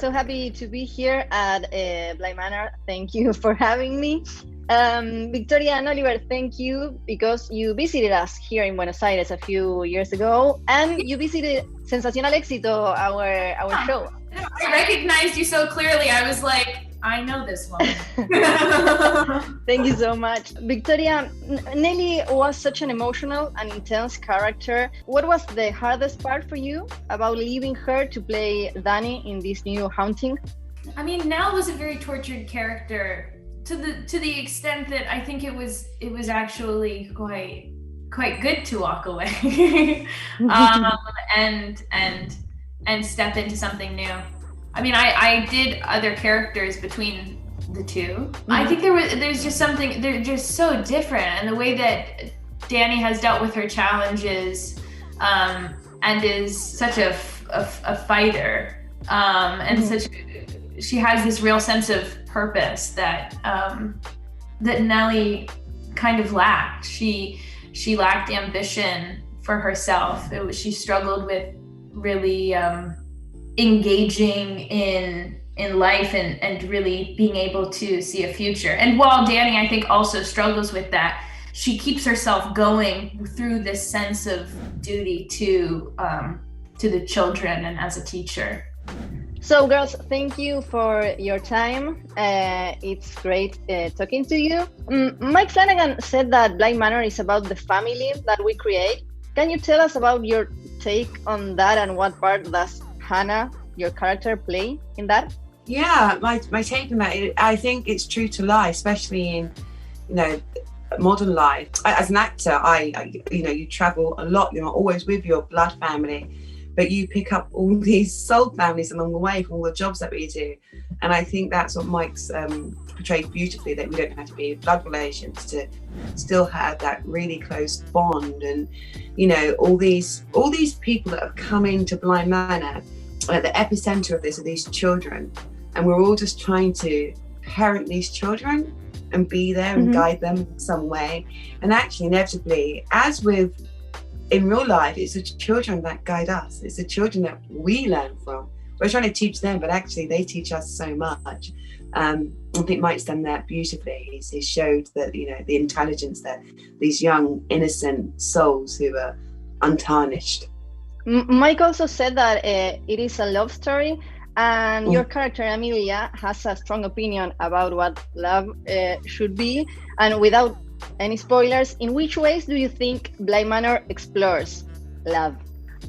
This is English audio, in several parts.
so happy to be here at Bly Manor. Thank you for having me. Victoria and Oliver, thank you because you visited us here in Buenos Aires a few years ago, and you visited Sensacional Éxito, our show. I recognized you so clearly. I was like, I know this woman. Thank you so much. Victoria, Nelly was such an emotional and intense character. What was the hardest part for you about leaving her to play Dani in this new haunting? I mean, Nell was a very tortured character to the extent that I think it was actually quite good to walk away and step into something new. I mean, I did other characters between the two. Mm-hmm. I think there's just something, they're just so different, and the way that Dani has dealt with her challenges and is such a fighter and she has this real sense of purpose that that Nelly kind of lacked. She lacked ambition for herself. She struggled with really engaging in life and really being able to see a future. And while Dani, I think, also struggles with that, she keeps herself going through this sense of duty to the children and as a teacher. So girls, thank you for your time. It's great talking to you. Mike Flanagan said that Bly Manor is about the family that we create. Can you tell us about your take on that and what part does Hannah, your character, play in that? Yeah, my take on that, I think it's true to life, especially in, modern life. As an actor, you travel a lot. You're not always with your blood family, but you pick up all these soul families along the way from all the jobs that we do. And I think that's what Mike's portrayed beautifully, that we don't have to be blood relations to still have that really close bond. And, all these people that have come into Bly Manor, at the epicenter of this are these children. And we're all just trying to parent these children and be there and guide them in some way. And actually, inevitably, as with in real life, it's the children that guide us. It's the children that we learn from. We're trying to teach them, but actually they teach us so much. I think Mike's done that beautifully. He's showed that, the intelligence that these young, innocent souls who are untarnished. Mike also said that it is a love story, and your character, Amelia, has a strong opinion about what love should be. And without any spoilers, in which ways do you think Bly Manor explores love?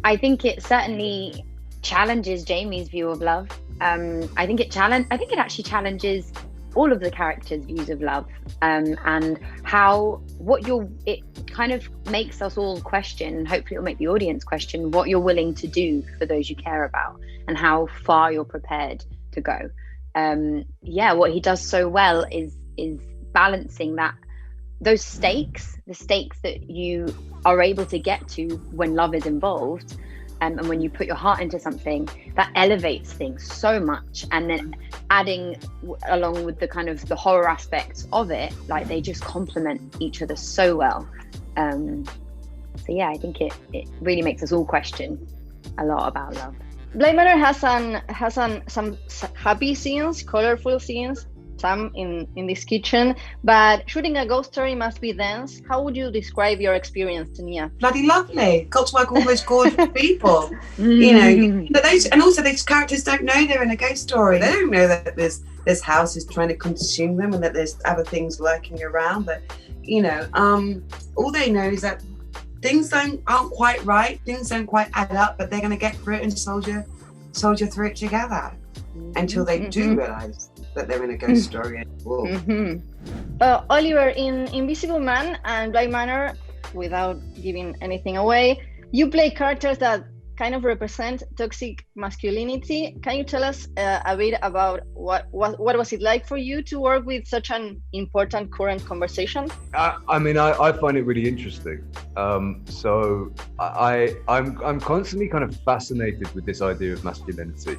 I think it certainly challenges Jamie's view of love. I think it actually challenges all of the characters' views of love, and it kind of makes us all question, and hopefully it'll make the audience question what you're willing to do for those you care about and how far you're prepared to go. What he does so well is balancing those stakes, the stakes that you are able to get to when love is involved, and when you put your heart into something, that elevates things so much. And then adding along with the kind of the horror aspects of it, like they just complement each other so well. I think it really makes us all question a lot about love. Bly Manor has some happy scenes, colorful scenes, some in this kitchen, but shooting a ghost story must be dense. How would you describe your experience, Tania? Bloody lovely. Got to work with all those gorgeous people. But also these characters don't know they're in a ghost story. They don't know that this house is trying to consume them and that there's other things lurking around. But all they know is that things aren't quite right. Things don't quite add up, but they're going to get through it and soldier through it together until they do realize that they're in a ghost story. Oliver, in Invisible Man and Bly Manor, without giving anything away, you play characters that kind of represent toxic masculinity. Can you tell us a bit about what was it like for you to work with such an important current conversation? I find it really interesting. So I'm constantly kind of fascinated with this idea of masculinity.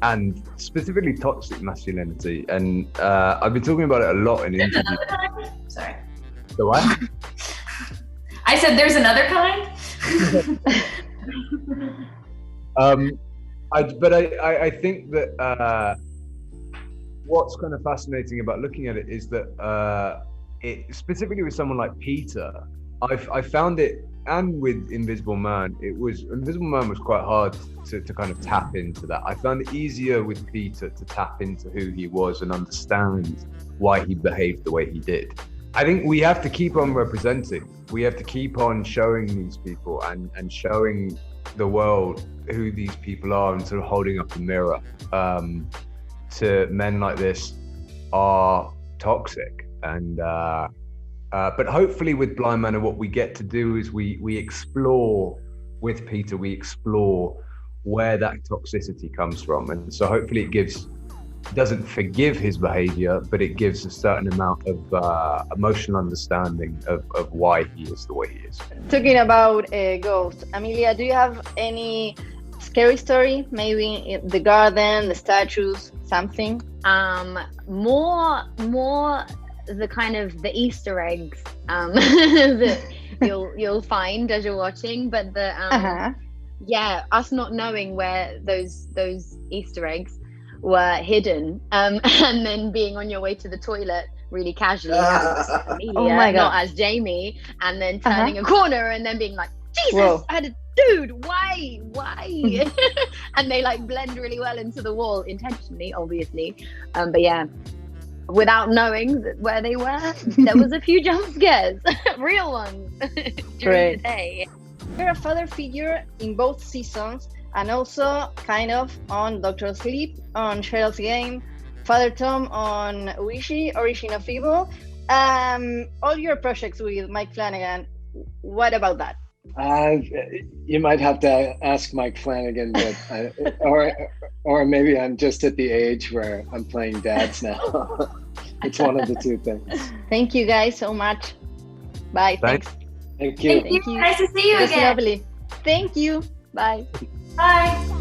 And specifically toxic masculinity. And I've been talking about it a lot in interviews. Sorry. The what? I said there's another kind? I think that what's kind of fascinating about looking at it is that specifically with someone like Peter, I found it, and with Invisible Man was quite hard to kind of tap into that. I found it easier with Peter to tap into who he was and understand why he behaved the way he did. I think we have to keep on representing. We have to keep on showing these people and showing the world who these people are, and sort of holding up a mirror to men like this are toxic. And but hopefully with Bly Manor, what we get to do is we explore with Peter, we explore where that toxicity comes from. And so hopefully it doesn't forgive his behavior, but it gives a certain amount of emotional understanding of why he is the way he is. Talking about ghosts, Amelia, do you have any scary story? Maybe the garden, the statues, something? More the kind of the Easter eggs that you'll find as you're watching, but the yeah, us not knowing where those Easter eggs were hidden, and then being on your way to the toilet really casually as Amelia, oh my God, not as Jamie, and then turning a corner and then being like, Jesus, whoa, dude, why? And they like blend really well into the wall, intentionally, obviously, but yeah, without knowing where they were, there was a few jump scares, real ones, during the day. You're a father figure in both seasons, and also kind of on Dr. Sleep, on Cheryl's Game, Father Tom on Wishy, Origin of Evil. All your projects with Mike Flanagan, what about that? You might have to ask Mike Flanagan, but or maybe I'm just at the age where I'm playing dads now. It's one of the two things. Thank you guys so much. Bye. Thanks. Thank you. Thank you. Nice to see you again. Lovely. Thank you. Bye. Bye.